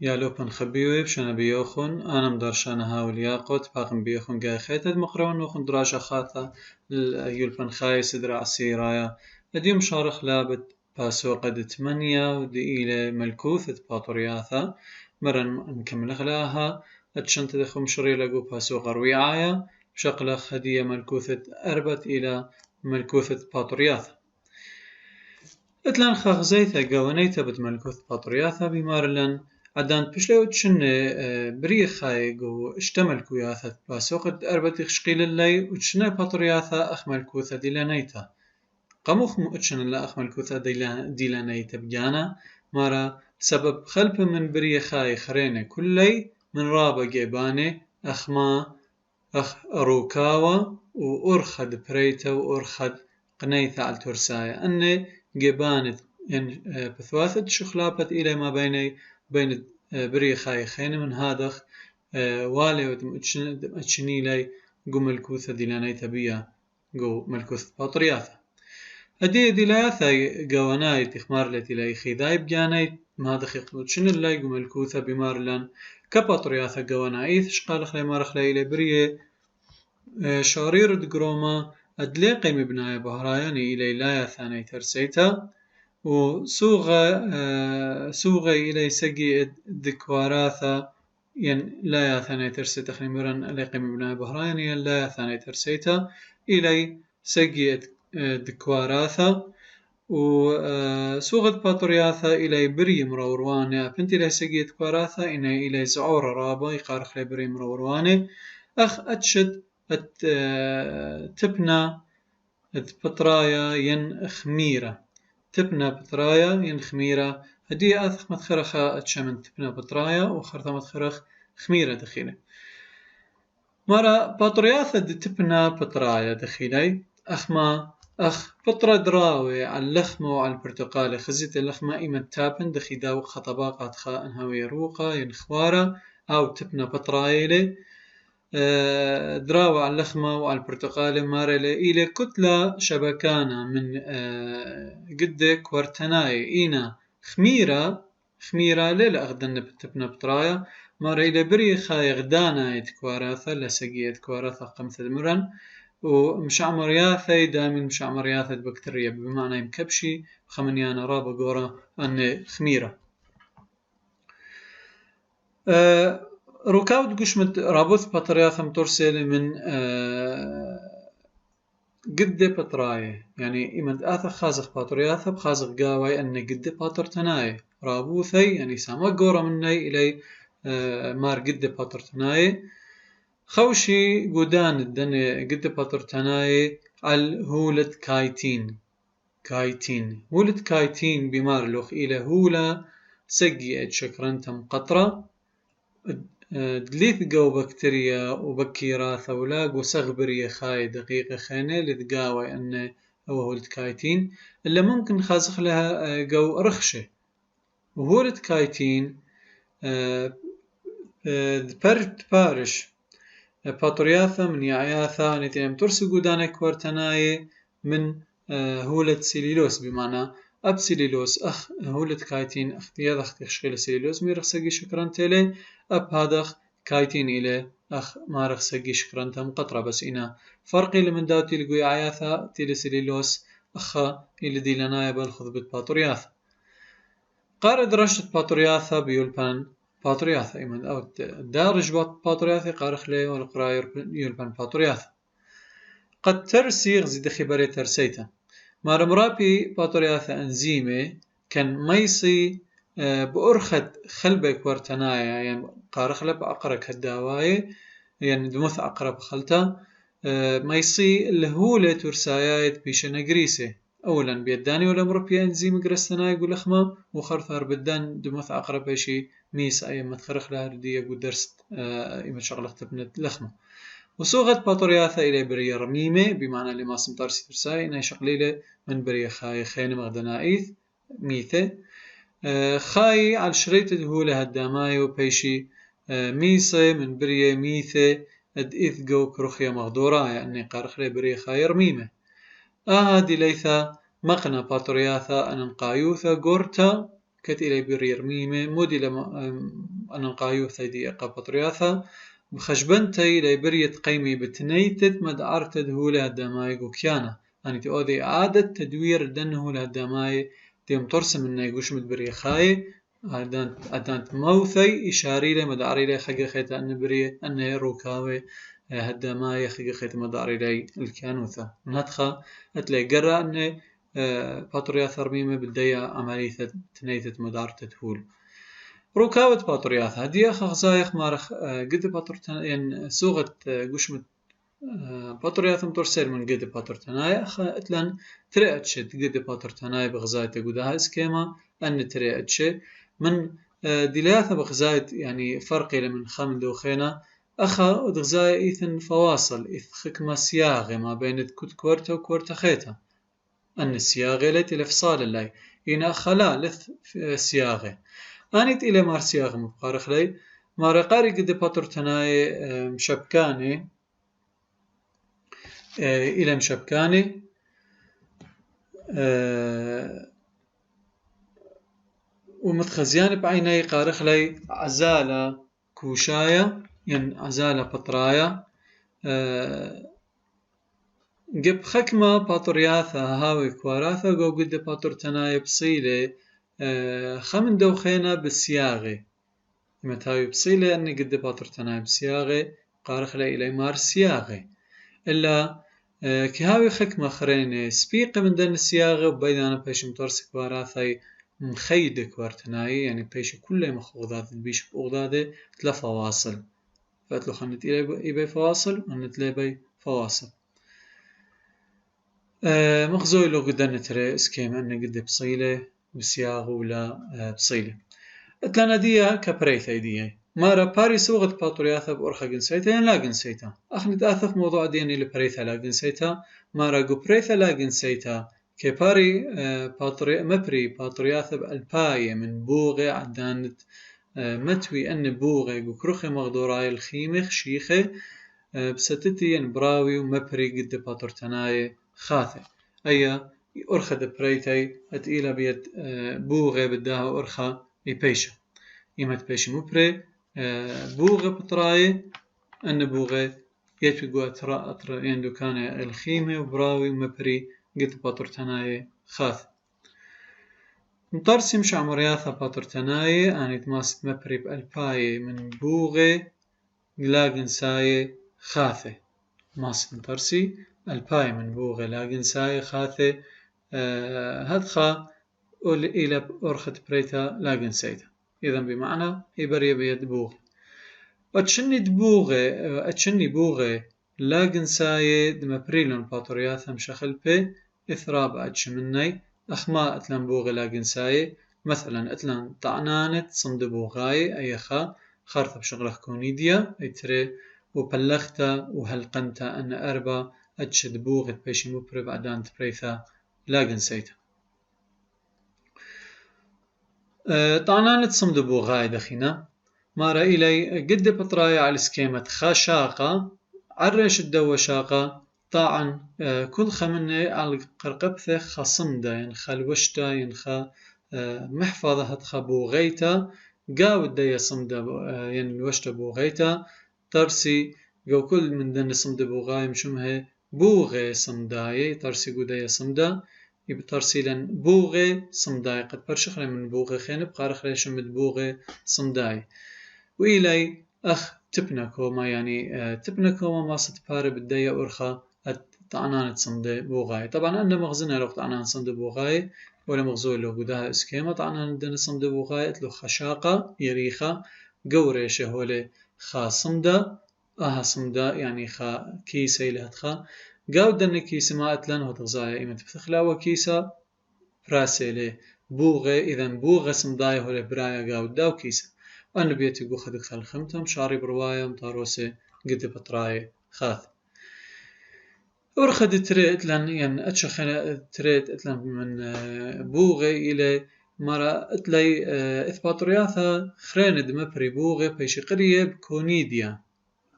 يالوبن خبيوي بشنا بيوخن أنا مدرشان هاول ياقوت باقم بيوخن جاي خيتد مقرون وخن دراشة خاطة يولبن خاي سدرع سيرايا اليوم شارخ لابد باسو قد 8 ودي إلى ملكوثة باطرياثا مرن نكمل خلاها أتشنت دخم شري لقو باسو غروي عايا شقلخ هدية ملكوثة أربت إلى ملكوثة باطرياثا اتلان خاخ زيثا قوانيتا بتملكوث باطرياثا بمارلن عدان بشلو تشن بريخ هايقو اشتملكو ياثا باسوقت أربت خشقيل اللي وتشن باطرياثا أخملكوثا ديلانيتا قموخ مؤتشن الله أخملكوثا ديلانيتا بجانا مارا سبب خلب من بريخ هاي خرينة كلي من رابا جيباني أخما روكاوا وأرخد بريتا وأرخد قنيثا على الترسايا أني جبانت بثواثة شخلابت إلى ما بين بريخاي خين من هادخ والي وتمتشني لي قو ملكوثة ديلاني تبيا قو ملكوثة باطرياثة هدي ديلاثة قواناي تخمار لتي لي خيداي بجاني ما دخ يقلوتشن اللي قو ملكوثة بمارلان كباطرياثة قوانايث شقال خلي مارخ لي إلي بريه شارير دقروما أدليقي مبناية بهراياني إلي لايا ثاني ترسيتا وسوغة إلي سقي دكواراثا ين لايا ثاني ترسيتا خليمران أليقي مبناية بهراياني لايا ثاني ترسيتا إلي سقي دكواراثا وسوغة باطرياثا إلي بري مرورواني بنت إلي سقي دكواراثا إلي زعور رابا يقارخ لي بري مرورواني أخ أتشد تبنى بطرايا ين خميرة تبنى بطرايا ين خميرة هدي أثخ متخرخ أتشمن تبنى بطرايا وخرطة متخرخ خميرة دخيلة مرة باطرياثة دي تبنى بطرايا دخيلي أخ بطرة دراوي على اللخمة وعلى البرتقالة خزيت اللخمة إيمة تابن دخيدا وخطباقات خا أنهوي روقة ين خوارة أو تبنى بطرايا دراوة على اللخمة وعلى البرتقالة مارلة إلى كتلة شبكانة من قد كورتناي إينا خميرة ليلة أخدن بتبنى بطرايا مارا إلى بري خاي غدانا يتكواراثا لسقية كواراثا قمث المرن ومشعمر ياثي دائما مشعمر ياثي بكتيريا بمعنى يمكبشي خمنيانا رابا قورا أن خميرة ركاود قشمت رابوث بطرياثم ترسل من قد بطراي يعني إيمد آثا خازق بطرياثم بخازق قاوي أن قد بطر تناي رابوثي يعني ساما قورا مني إلي مار قد بطر تناي خوشي قدان الدن قد بطر تناي على هولة كايتين هولة كايتين بمار لوخ إلى هولة سقيت شكرنتم قطرة دليث قو بكتيريا وبكيرا ثولاق وسغبرية خاي دقيقة خانة لتقاوي أن هو الكايتين اللي ممكن خازخ لها قو رخشة وهو الكايتين بارش باطرياثا من يعياثا نتيم ترسقو دانك ورتناي من هولة سيليلوس بمعنى أب سيليلوس أخ هولة كايتين اختيار شغل سيليلوس ميرخ سقي شكران تيلي أب هذا كايتين إلى أخ مارخ سقي شكران تم قطرة بس إنا فرقي لمن داوتي لقوي عياثا تيلي سيليلوس أخا إلى ديلانايا بالخذ بالباطرياثا قارد رشت باطرياثا بيولبان باطرياثا إيمان أو دارج باطرياثا قارخ لي والقراير يولبان باطرياثا قد ترسيغ زي خبري ترسيتا مار مرابي باطرياثا أنزيمي كان ميسي بأرخد خلبك ورتنايا يعني قارخ لب أقرك هالدواية يعني دمث أقرب خلتا ميسي الهولة ترسايات بيشنا قريسة أولا بيداني ولا مربي أنزيم قرستناي يقول لخمة وخرثار بدان دمث أقرب بيشي ميس أي ما تخرخ لها ردية قد درست إما شغلة تبنت لخمة وصوغة باطرياثا إلى برية رميمة بمعنى اللي ما سمطارسي ترساي إنها شقليلة من برية خاي خين مغدنائيث ميثة خاي على شريط الهولة هالداماي وبيشي ميسة من برية ميثة إذ جو كروخيا مغدورة يعني قارخ لي برية خاي رميمة هادي ليثا مقنا باطرياثا أن قايوثا قورتا كت إلي برير ميمة مودي لما أنا قايو ثيدي قابطرياثا بخشبنتي إلي بريت قيمي بتنيتت مدعرت دهولة هداماي قوكيانا أني تأودي عادة تدوير دنه لهداماي تيم ترسم إنه يقوش مدبري خاي أدانت موثي إشاري لي مدعري لي خيق خيتا أن بري أن روكاوي هداماي خيق خيتا مدعري لي الكيانوثا نهتخا أتلي قرأ أن باطرياث رميمة بداية عملية تنيتت مدارة تهول روكاوة باطرياث هدي أخ غزايخ مارخ قد باطرتنا يعني سوغة قشمت باطرياث مترسل من قد باطرتناي أخ أتلن تريأتشت قد باطرتناي بغزاية قدها اسكيما أن تريأتش من دلياثة بغزاية يعني فرقي لمن خامن دوخينا أخا غزاية إيثن فواصل إث خكما سياغي ما بين كت كورتا وكورتا خيتا أن السياغة التي لفصال اللي إن خلا لث سياغة أنيت إلى مار سياغة مبقارخ لي مار قاري قد بطرتناي مشبكاني إلى مشبكاني ومتخزيان بعيني قارخ لي عزالة كوشاية يعني عزالة بطرايا جب خكمة باطرياثا هاوي كواراثا جو قد باطرتناي بصيلة خمن دوخينا بالسياغي متاوي بصيلة أني قد باطرتناي بسياغي قارخ لي إلي مار سياغي إلا كهاوي خكمة خرين سبيق من دن السياغي وبيدانا بيش متورس كواراثاي مخيد كوارتناي يعني بيش كل مخوضات بيش بأغضادي تلا فواصل فأتلو خنت إلي فواصل ونت لي فواصل مخزوي لو قدرنا ترى اسكيم أنه قد بصيلة بسياغ ولا بصيلة اتلانا ديا كبريثة ديا مارا باري سوغت باطرياثة بأرخا جنسيتا يعني لا جنسيتا أخ نتأثف موضوع ديني لبريثة لا جنسيتا مارا قو بريثة لا جنسيتا كباري مبري باطرياثة بألباية من بوغي عدانت متوي أن بوغي قو كروخي مغدوراي الخيمخ شيخي بستتي يعني براوي ومبري قد باطرتناي خاثة أي أرخى دبريتي أتئيلا بيت بوغي بداها أرخى يبيشا يمت بيش مبري بوغي بطراي أن بوغي يتوقع أطرا يندو كان الخيمة وبراوي ومبري قد باطرتناي خاثة مطرسي مش عمرياثة باطرتناي أنا تماسك مبري بألباي من بوغي لاقن ساي خاثة ماسك مطرسي الباي من بوغي لاقن ساي خاثة هدخا إلى أرخة بريتا لاقن سيتا إذن بمعنى إبريا بيد بوغي أتشني بوغي لاقن ساي دمبريلون باطرياثا مشخل بي إثراب أتشمني أخما أتلان بوغي لاقن ساي مثلا أتلان طعنانت صند بوغاي أيخا خارثة بشغله كونيديا أيتري وبلغتا وهلقنتا أن أربا أتشد بوغت بيشي مبري بعدان تبريثا لاقن سيتا طعنانت صمد بوغاي دخينا مارا إلي قد بطرايا على سكيمة خاشاقة عرش الدو شاقة طاعن كل خمني على قرقبثة خصمدا ينخا الوشتا ينخا محفظة هتخا بوغيتا قاود دي صمدا ين الوشتا بوغيتا ترسي جو كل من دن صمد بوغاي مشمه بوغي صمداي ترسي قودي صمدا يبقى ترسيلا بوغي صمداي قد برشخ من بوغي خين بقارخ ليش مد بوغي صمداي وإلي أخ تبنكوما يعني تبنكوما ما ستباري بداية أرخا طعنان صمد بوغاي طبعا أنا مغزنا لو طعنان صمد بوغاي ولا مغزول لو قدها اسكيما طعنان دن صمد بوغاي اتلو خشاقة يريخا قوريش هولي خا صمدا صمدا يعني خا كيسة لهتخا قاود دن كيسة ما اتلان هو تغزايا إيمت بثخلا وكيسة براسي لي بوغي إذن بوغي صمداي هولي برايا قاود داو كيسة وأنا بيتي قو خدك خلخمتم شاري برواية مطاروسي قد بطراي خاث ورخد تريت لان يعني أتشخنا تريت اتلان من بوغي إلى مرة اتلي إثبات رياثة خريند مبري بوغي بيش قريب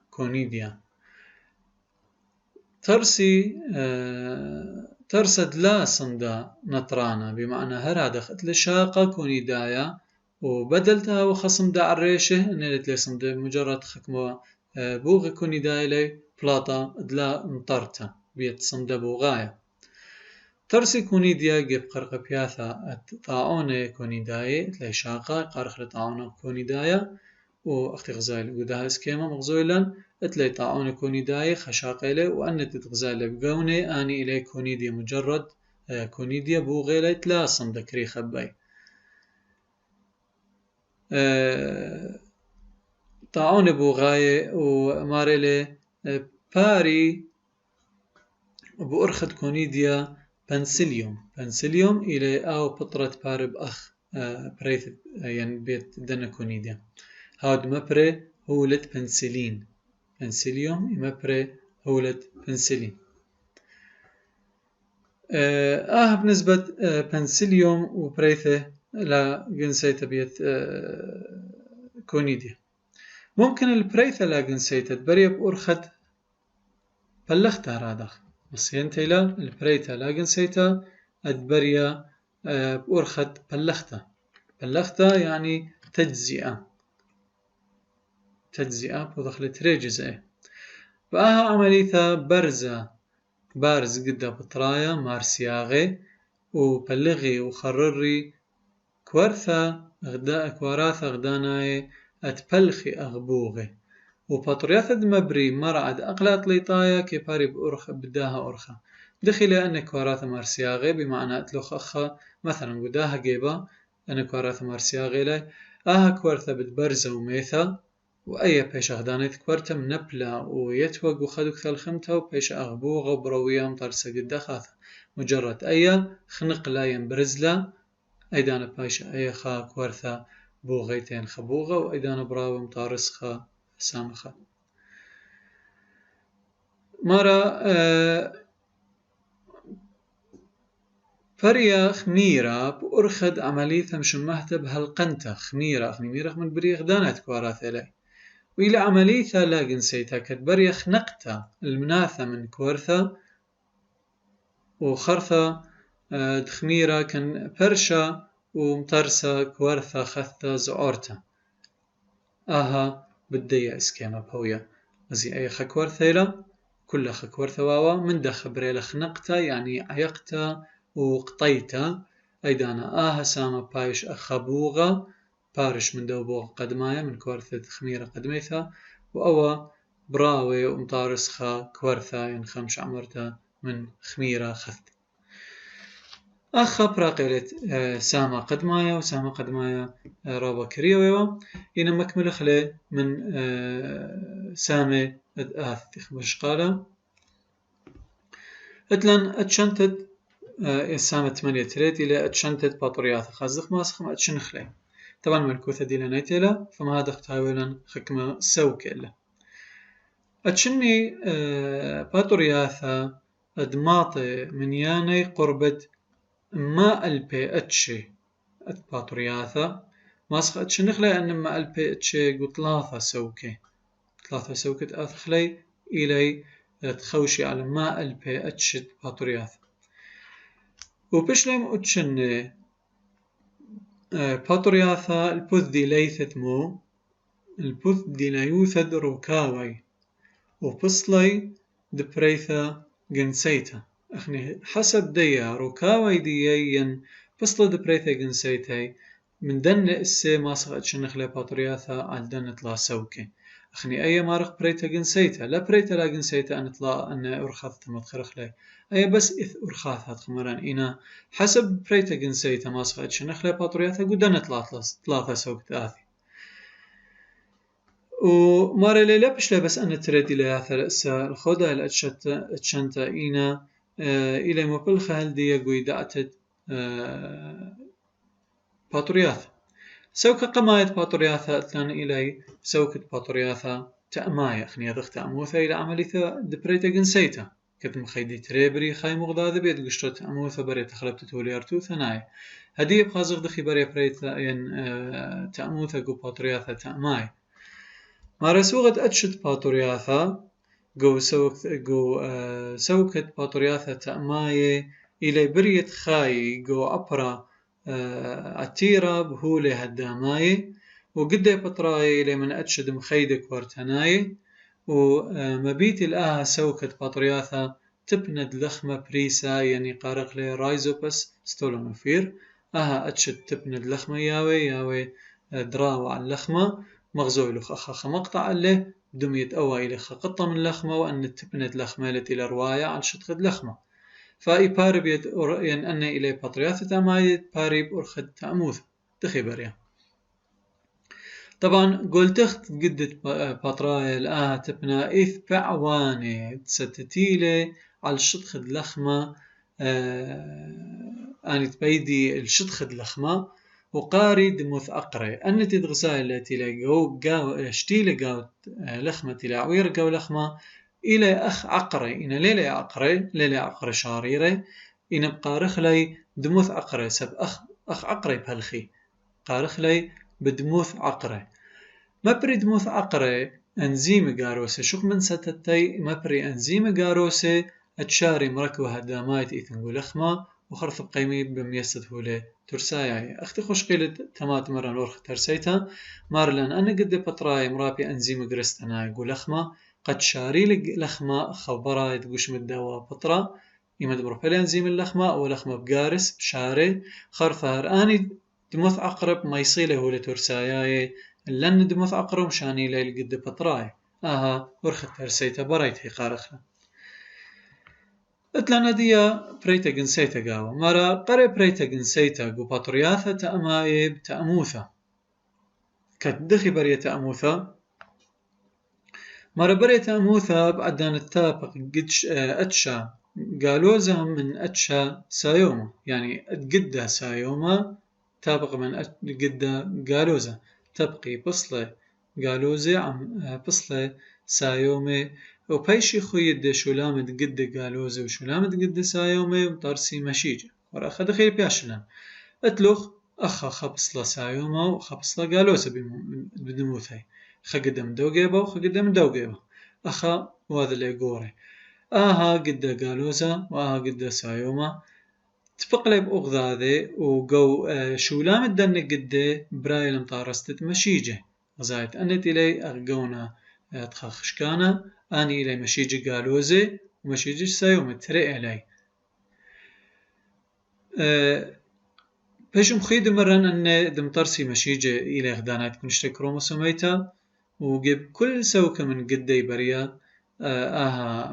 كونيديا ترسي ترصد لا صندا نطرانا بمعنى هرادخ اتلشاقة كوني دايا وبدلتها وخصم دا عريشه ان لتلي صندا مجرد خكمة بوغ كوني دايا لي بلاطة دلا مطرتا بيت صندا بوغايا ترسي كوني ديا جيب قرق بياثا طاعونة كوني دايا تلي شاقة قارخ لطاعونة كوني دايا واختي غزايل قدها اسكيما مغزويلا اتلي طاعون كوني داي خشاقيلي وأن تتغزايل بقوني آني إلي كوني دي مجرد كوني دي بوغيلي تلاصم ذكري خباي طاعون بوغاي وماريلي باري بأرخد كوني ديا بنسليوم إلي أو بطرة بارب أخ بريث يعني بيت دنا كوني ديا هاد مبري هولت بنسليوم مبري هولت بنسلين بالنسبة بنسليوم وبريثة لا جنسيته بيت كونيديا ممكن البريثة لا جنسيته تبري بأرخد بلختها رادخ بس ينتيلا البريثة لا جنسيته تبري بأرخد بلختها يعني تجزئة بدخلت ريجزئة بقاها عمليثة بارز قدا بطرايا مارسياغي وبلغي وخرري كوارثة كواراثة غداناي اتبلخي اغبوغي وبطرياثة دمبري مرعد اقلات ليطايا كيباري بأرخ بداها أرخة دخلي أن كواراثة مارسياغي بمعنى اتلوخ أخا مثلا قداها جيبا أن كواراثة مارسياغي لي كوارثة بتبرزة وميثة وأي بيش أغدانيت كورتا منبلا ويتوق وخدوك ثالخمتا وبيش أغبوغة وبروية مطرسة قد خاثة مجرد أي خنق لا ينبرزلا أيدانا بيش أي خا كورثا بوغيتين خبوغة وأيدانا براوي مطارسخة سامخة مرة فريا خميرة بأرخد عملية مشمهتة بهالقنتة خميرة من بريخ دانت كوارث إلي وإلى عملية لا جنسيتها كتبري خنقتها المناثة من كورثة وخرثة دخميرة كان برشا ومطرسة كورثة خثة زعورتها بدي اسكيما بهويا زي أي خكورثة إلى كل خكورثة واوا من دخبري لخنقتها يعني عيقتها وقطيتها أيدانا سامة بايش أخبوغة بارش من دوبوغ قدمايا من كورثة خميرة قدميثها وأوا براوي ومطارسخة كورثة ينخمش عمرتها من خميرة خث براقيلت سامة قدمايا وسامة قدمايا رابا كريويوا إنا مكمل خلي من سامة مش قالة اتلن اتشنتت سامة 8 تريد إلى اتشنتت باطرياث خازخ ماسخ اتشنخلي طبعا ملكوثة دي لنيتيلا فما هذا اختاولا خكمة سوك إلا أتشني باتورياثا أدماطي من ياني قربة ما البي أتشي باتورياثا ماسخ أتشنخلي أن ما البي أتشي قطلاثة سوكي تأثخلي إلي تخوشي على ما البي أتشي باتورياثا وبشلم أتشني باتورياثا البوث دي ليثت مو البوث دي ليوثد روكاوي وبصلي دبريثا جنسيتا أخني حسب ديا روكاوي ديين بصلي دبريثا جنسيتاي من دن السي ما صغت شنخلي باتورياثا على دن طلا سوكي أخني أي مارق بريتا جنسيتا لا بريتا لا جنسيتا أن طلا أن أرخاث متخرخ لي أي بس إث أرخاث هات خمران إنا حسب بريتا جنسيتا ما صغت شنخلي باتورياثا قدنا ثلاثة سوك تآثي وماري ليلة بشلا بس أنا تريد إلى ثلاثة الخودة الأتشنتا إنا إلى مبلخة هالدية قويداتت باتورياثا سوك قماية باتورياثا أتلان إلي سوكت باتورياثا تأمايا خني ضغط أموثا إلى عملية دبريتا جنسيتا كتم خيدي تريبري خاي مغضاذ بيت قشرت أموثا بريت خلبت تولي أرتو ثناي هدي بخازق دخي بري بريتا ين تأموثا قو باتورياثا تأماي مارا سوغت أتشت باتورياثا جو سوكت باتورياثا تأماي إلى برية خاي جو أبرا أتيرا بهولة هداماي وقدي بطراي إلى من أتشد مخيدك ورتناي ومبيت الآها سوكت بطرياثا تبند لخمة بريسا يعني قارق لي رايزوبس ستولونوفير أها أتشد تبند لخمة ياوي دراو عن لخمة مغزوي لخ أخا مقطع له دميت أوا إلى قطة من لخمة وأن تبند لخمة التي لرواية عن شتخد لخمة فأي بارب يعني أن إلى بطرياثة ماي بارب أرخد تأموث تخبريا طبعا قلتخت قدت بطرايا الآها تبنا إث بعواني ستتيلي على الشتخد لخمة أني تبيدي الشتخد لخمة وقاري دموث أقري أن تدغساي التي لقو اشتيلي قاو لخمة تلاعوير قاو لخمة إلى أخ عقري إن ليلة عقري شاريري إن بقارخ لي دموث عقري سب أخ عقري بهالخي قارخ لي بدموث عقري مبري دموث عقري أنزيم جاروسة شوك من ستتي مبري أنزيم جاروسة أتشاري مركوة هدامايت إثنقو لخمة وخرث بقيمي بميسد هولي ترسايا أختي خوش قيلة تمات مرة نورخ ترسيتا مارلان أنا قد بطراي مرابي أنزيم جرستنا يقول لخمة قد شاري لخمة خبرا يتقوش مدوا بطرا يمد بروبيل أنزيم اللخمة أو لخمة بجارس بشاري خرثة هرآني دموث عقرب ما يصيله هولي ترسايا لن دموث عقرب مشاني ليل قد بطراي ورخت ترسيتا برايت هي قارخنا اتلانا ديا بريتا جنسيتا قاوة مرا قري بريتا جنسيتا قو بطرياثة تأمايب تأموثة كدخي بريا تأموثة مرا بريا تأموثة بعدان التابق قدش أتشا قالوزا من أتشا سايوما يعني قدها سايوما تابق من قدها قالوزا تبقي بصلة قالوزة عم بصلة سايومي وبيشي خويد شولامد قد قالوزة وشولامد قد سايومي وطرسي مشيجة ورأخذ دخيل بياشلان اتلوخ أخا خبصلة سايوما وخبصلة قالوزة بدموثي خقدم دوقيبا وخقدم دوقيبا أخا وهذا اللي يقوري قد قالوزة قد سايوما تفقلي بأغذاذي وقو شولامد دن قد براي المطارستت مشيجة غزايت أنت إلي أغقونا تخخشكانا أني إلي مشيجة قالوزي ومشيجة سايومة تري إلي بيش مخيد مرن أن دمطرسي مشيجة إلي غدانات كنشتك كروموسوميتا وقب كل سوكة من قدي بريا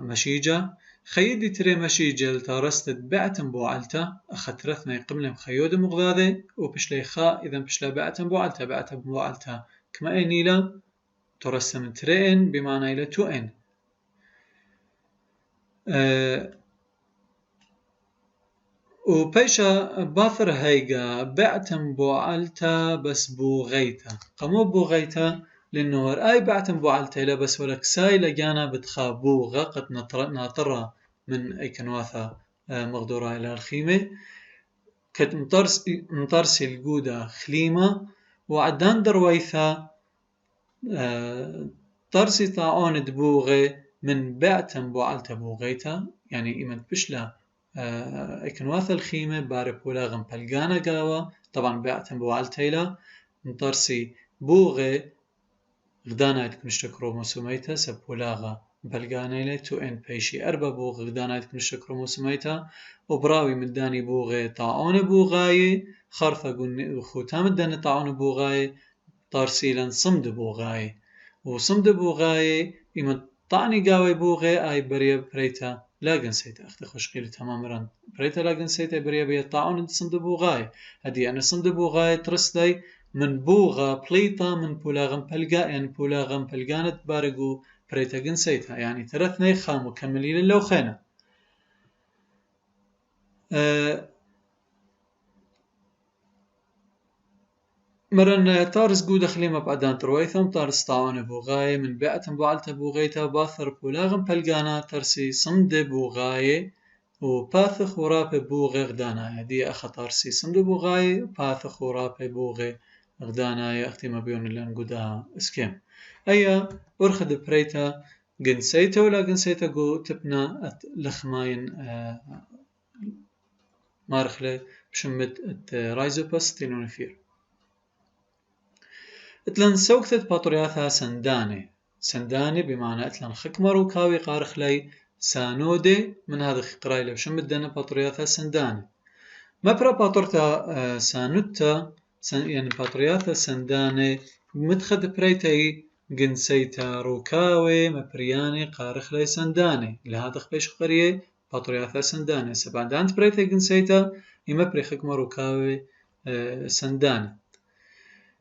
مشيجة خيدي تري مشيجة لتارستت بعتن بوعلتا أخطرثنا يقملم خيود مغذاذي وبشلي خا إذا بشلا بعتن بوعلتا بعتن بوعلتا كما أي نيلا ترسم ترين بمعنى إلى تو إن وبيشا باثر هيجا بعتن بوعلتا بس بوغيتا قمو بوغيتا لأنه رأي بعتن بوعلتا إلا بس ولك ساي لجانا بتخابو غاقت ناطرة من أي كنواثا مغدورة إلى الخيمة كت مطرسي الجودة خليمة وعدان درويثا طرسي طاعون دبوغي من بعتن بوعلتا بوغيتا يعني إيمن بشلا إكنواث الخيمة باربولا غم بلغانا قاوة طبعا بعتن بوعلتا إلا مطرسي بوغي غدانا يتكنشت كروموسوميتا سبولاغا بلغانا إلا تو إن بيشي أربا بوغ غدانا يتكنشت كروموسوميتا وبراوي مداني بوغي طاعون بوغاي خرفة خوتام مداني طاعون بوغاي طارسيلا صمد بوغاي وصمد بوغاي إما طعني قاوي بوغي آي بريا بريتا لاغن سيتا أخذ خشقيلي تمامرا بريتا لاغن سيتا بريا بيا طاعون صمد بوغاي هدي أنا صمد بوغاي ترسلي من بوغا بليطة من بولاغم بلغا يعني بولاغم بلغانت بارقو بريتا جنسيتها يعني ترثني خام مكملين لو خينا مرن تارس قود خليمة بعدان ترويثم تارس طاعون بوغاي من بيعتن بعلت بوغيتا باثر بولاغم بلغانا ترسي صمد بوغاي وباثخ وراب بوغي غدانا دي أخا تارسي صمد بوغاي باثخ وراب بوغي غدانا أختي ما بيون اللي نقودها اسكيم أيا ورخد بريتا جنسيتا ولا جنسيتا قو تبنا لخماين مارخلة بشمت رايزوباس تيلونيفير اتلن سوكتت باطرياثا سنداني بمعنى اتلن خكمر وكاوي قارخلي سانودي من هذا قرايله بشمت دنا باطرياثا سنداني ما برا باطرتا سانوتا يعني باطرياثا سنداني متخد بريتي جنسيتا روكاوي مبرياني قارخلي سنداني لهذا خبيش قريه باطرياثا سنداني سبعدانت بريتي جنسيتا يمبري خكمر روكاوي سنداني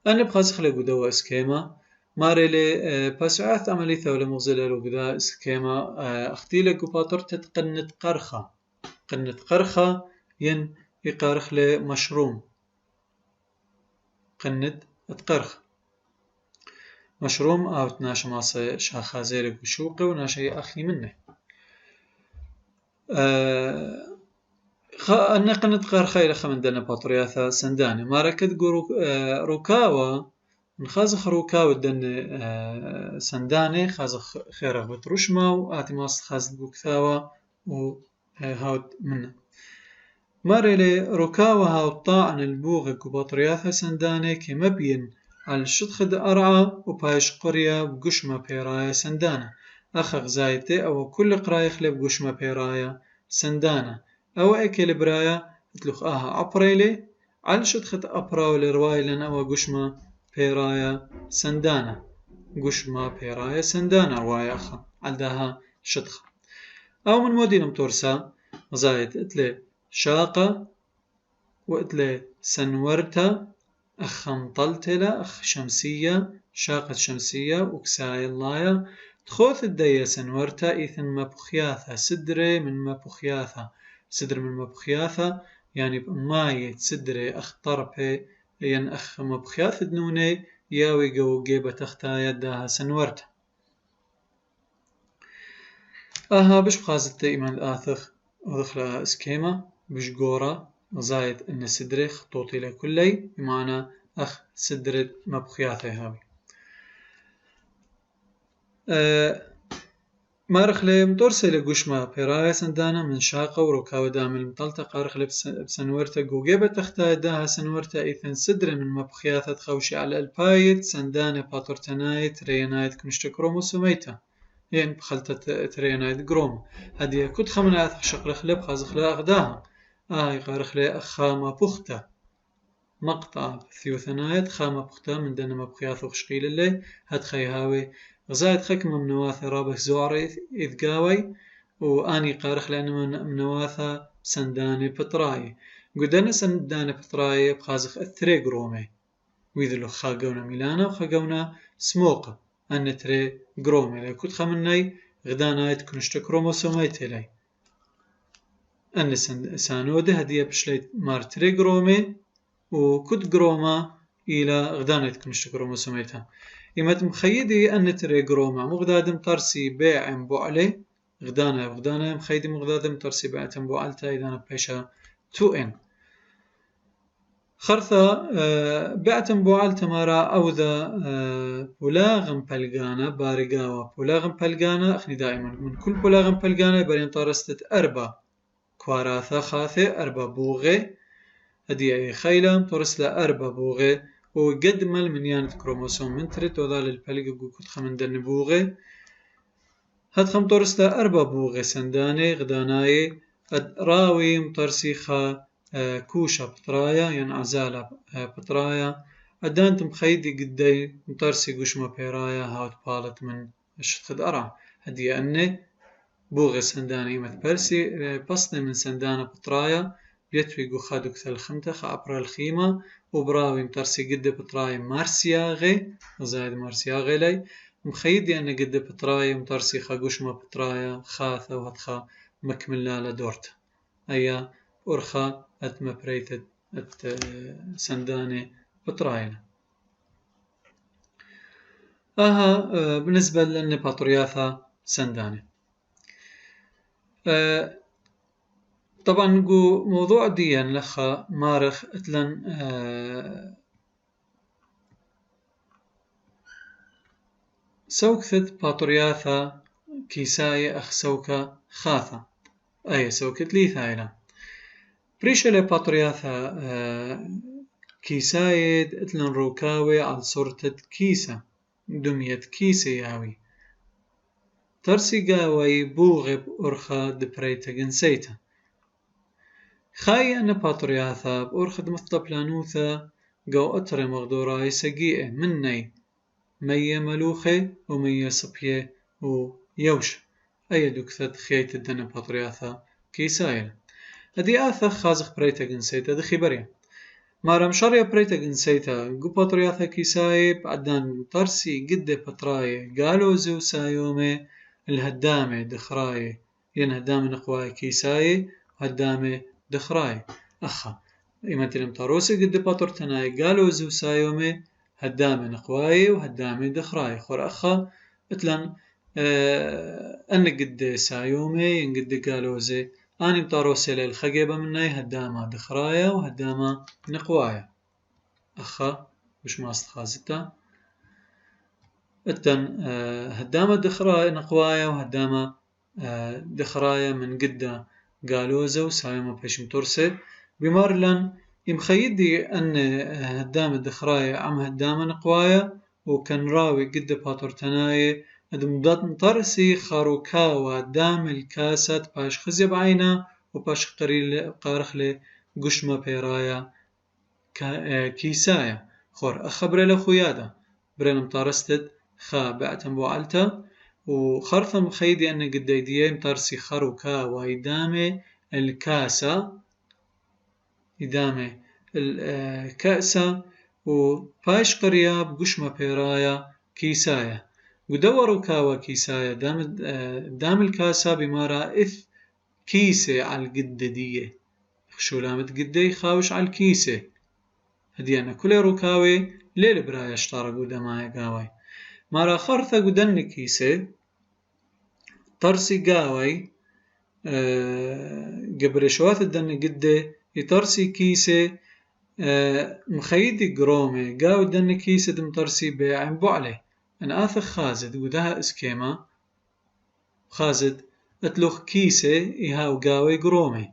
أنا بخاز خلي قدوا إسكيما ماريلي باسعات عملي ثولة مغزلة لقدا إسكيما أختيلك وباطر تتقنت قرخة قنت قرخة ين يقارخ لي مشروم قنت اتقرخ مشروم أو تناش ماسة شاخازيرك وشوقي وناشي أخي منه أنا قنت قرخة إلى خمندنا باطرياثا سنداني ما ركد روكاوا نخازخ روكاوا دن سنداني خازخ خيره بترشما وآتي ماس خازد بوكثاوا وهاوت منه ماريلي روكاوا هاو طاعن البوغك وباطرياثا سنداني كمبين على الشدخد أرعى وبايش قرية بقشمة بيرايا سندانة أخغ زايتي أو كل قراية خلب قشمة بيرايا سندانة أو أكل برايا تلوخ عبريلي على شدخد أبراو لروايلن أو قشمة بيرايا سندانة قشمة بيرايا سندانة رواية أخا عندها شدخ أو من مودين متورسا زايد اتلي شاقة واتلي سنورتا أخ مطلتلة أخ شمسية شاقة شمسية وكساي اللايا تخوث الدية سنورتا إيثن مبخياثة سدري من مبخياثة سدر من مبخياثة يعني ماي تسدري أخ طربي ين أخ مبخياث دنوني ياوي قو جيبة تختا يدها سنورتا بش بخازت إيمان الآثخ ودخل اسكيما بش قورا زايد ان سدري خطوطي لكلي بمعنى اخ سدرت مبخياثي هاوي مارخلي متورسي لقشمة بيرايا سندانا من شاقة وروكاو دام المطلطة قارخلي بسنورتا قوقيبة تختا داها سنورتا ايثن سدري من مبخياثة خوشي على البايت سندانة باطرتنايت رينايت كنشت كروموسوميتا يعني بخلطة ترينايت قروم هدي كنت خمنات شقل خلب خازخلا أغداها يقارخلي أخامة بخته مقطع ثيوثنايت خامة بخته من دنا مبخياث وخشقيل اللي هاد خيهاوي غزايد خكمة منواثة رابك زواري إذ قاوي وآني قارخ لأنه منواثة سنداني بطراي قدنا سنداني بطراي بخازخ الثري قرومي ويذلو خاقونا ميلانا وخاقونا سموقة أن تري قرومي لي كنت خمناي غدانايت كنشت كروموسوميت لي أن سانودة هدية بشليت مار تري قرومي وكد قروما إلى غدانيت كنشت كروموسوميتها إمت مخيدي أن تري قروما مغدادم ترسي بيع بوعلي غدانا مخيدي مغدادم ترسي بيع بوعلتا إذا بيشا 2N خرثة بعتم بوعل تمارا أو ذا بولاغم بلغانا بارقاوة بولاغم بلغانا أخني دائما من كل بولاغم بلغانا برين طارستت أربع كواراثا خاثي أربع بوغي هدي أي خيلة طرس أربع بوغي وقد مال من يانت كروموسوم من تريت وذال البلغ قد خمن دن بوغي هاد خم طرس أربع بوغي سنداني غداناي راوي مطرسيخا كوشة بطرايا يعني عزالة بطرايا أدانت مخيدي قدي مطرسي قشمة بيرايا هاوت بالت من الشتخد أرع هدي أني بوغي سنداني مت برسي بصني من سندانة بطرايا بيتوي قخادو كثل خمتخ عبر الخيمة وبراوي مطرسي قد بطرايا مارسياغي زايد مارسياغي لي مخيدي أني قد بطرايا مطرسي خا قشمة بطرايا خاثة وهتخا مكملة لدورته أيا أرخا أتما بريتت سنداني بطراينا بالنسبة لأن باطرياثا سنداني طبعا نقول موضوع ديان لخا مارخ اتلن سوكثت باطرياثا كيساي أخ سوكا خاثا أي سوكت لي ثايلة بريشة باترياثا كيسايد اتلن روكاوي على صورة كيسة دميت كيسة ياوي ترسي قاوي بوغب أرخا دبريتا جنسيتا خاي أنا باترياثا بأرخا دمثطبلانوثا قو أتري مغدوراي سقيئة مني مية ملوخة ومية صبية ويوش أي دكثت خيت الدنا باترياثا كيسايل هدي آثا خازق بريتا جنسيتا دخي بريا مارم شريا بريتا جنسيتا قو باترياثا كيسايب عدان ترسي قد باتراي قالوا زو سايومي الهدامة دخراي ين هدامة نقواي كيساي هدامة دخراي أخا إما تلم تاروسي قد باترتناي قالوا زو سايومي هدامة نقواي وهدامة دخراي خور أخا اتلن أن قد سايومي ين قد قالوا زي أنا مطاروسي للخقيبة مني هدامة دخرايا وهدامة نقوايا أخا وش ما استخازتا التن هدامة دخرايا نقوايا وهدامة دخرايا من قدة قالوزة وسايمة بيشم ترسي بمارلن يمخيدي أن هدامة دخرايا عم هدامة نقوايا وكان راوي قدة باتورتناي دمدات نطرسي خاروكاوا دام الكاسات باش خزي بعينا وباش قارخ لي قشمة بيرايا كيسايا خور أخبر لخويادا برين مطارستد خا بعتم وعلتا وخرثم خيدي أن قديدية مطارسي خاروكاوا يدامي الكاسة يدامي الكاسة وباش قريا بقشمة بيرايا كيسايا ودوروا كاوا كيسايا دام الكاسة بمارا إث كيسة على القددية شو لامت قدي خاوش على الكيسة هديانا كل ركاوي ليل برايا اشتارا قودا مايا قاوي مارا خرثة قدن كيسة ترسي قاوي قبل شوات الدن قدي يترسي كيسة مخيدي قرومي قاو الدن كيسة دم ترسي بيعن بوعلي أنا آثخ خازد ودها اسكيما خازد اتلوخ كيسة إيهاو قاوي قرومي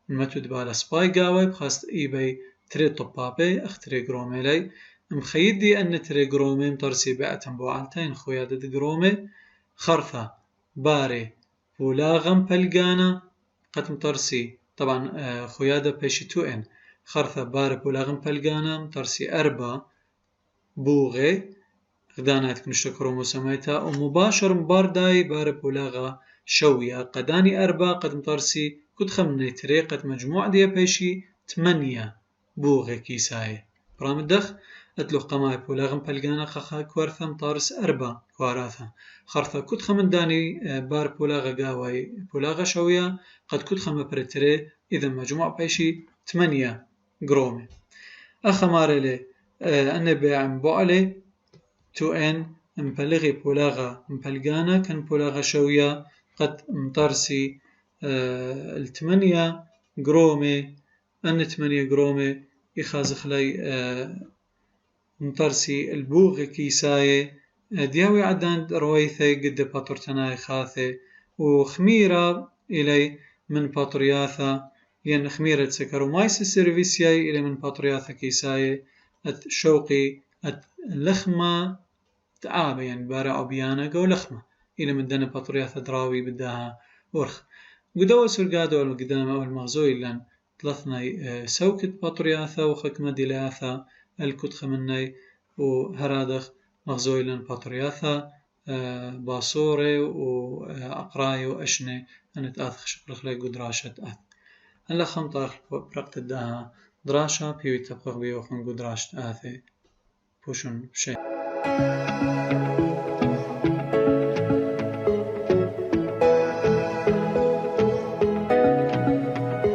ما تدبال سباي قاوي بخاست إيباي تري طبابي اختري قرومي لي مخيدي أن تري قرومي مترسي بأتن بوعلتين خويادة قرومي خرثة باري ولاغم بلقانا قد مترسي طبعا خويادة بيشي توئن خرثة باري ولاغم بلقانا مترسي أربا بوغي غدانات كنشتا كروموسوميتا ومباشر مبارداي بارب ولاغا شوية قداني أربا قد مطرسي كد خمني طريقة مجموع دي بيشي 8 بوغي كيساي برامدخ اتلوخ قماي بولاغم بلغانا خخا كورثا مطارس أربا كواراثا خرثا كد خمن داني بار بولاغا قاوي بولاغا شوية قد كد خم بريتري إذا مجموع بيشي 8 قرومي أخا مارلي أنا بيعن بوعلي تو ان مبلغي بولاغا مبلغانا كان بولاغا شوية قد مطرسي الثمانية قرومي أن 8 قرومي يخازخ لي مطرسي البوغ كيساي دياوي عدان رويثي قد باتورتناي خاثي وخميرة إلي من باترياثا ين خميرة سكرومايس السيرفيسياي إلي من باترياثا كيساي شوقي اللخمة تعابة يعني بارع بيانا قو لخمة إلى من دنا بطرياثة دراوي بدها ورخ قدوا سرقادو القدام أو المغزوي لان ثلاثنا سوكت بطرياثة وخكمة دلاثة الكتخ مني وهرادخ مغزوي لان بطرياثة باصوري وأقراي وأشني أنا تأثخ شكرخ لي قدراشة أث هلا خمطاخ برقت الدها دراشة بيوي تبقى بيوخن قدراشة آثي بوشن شيء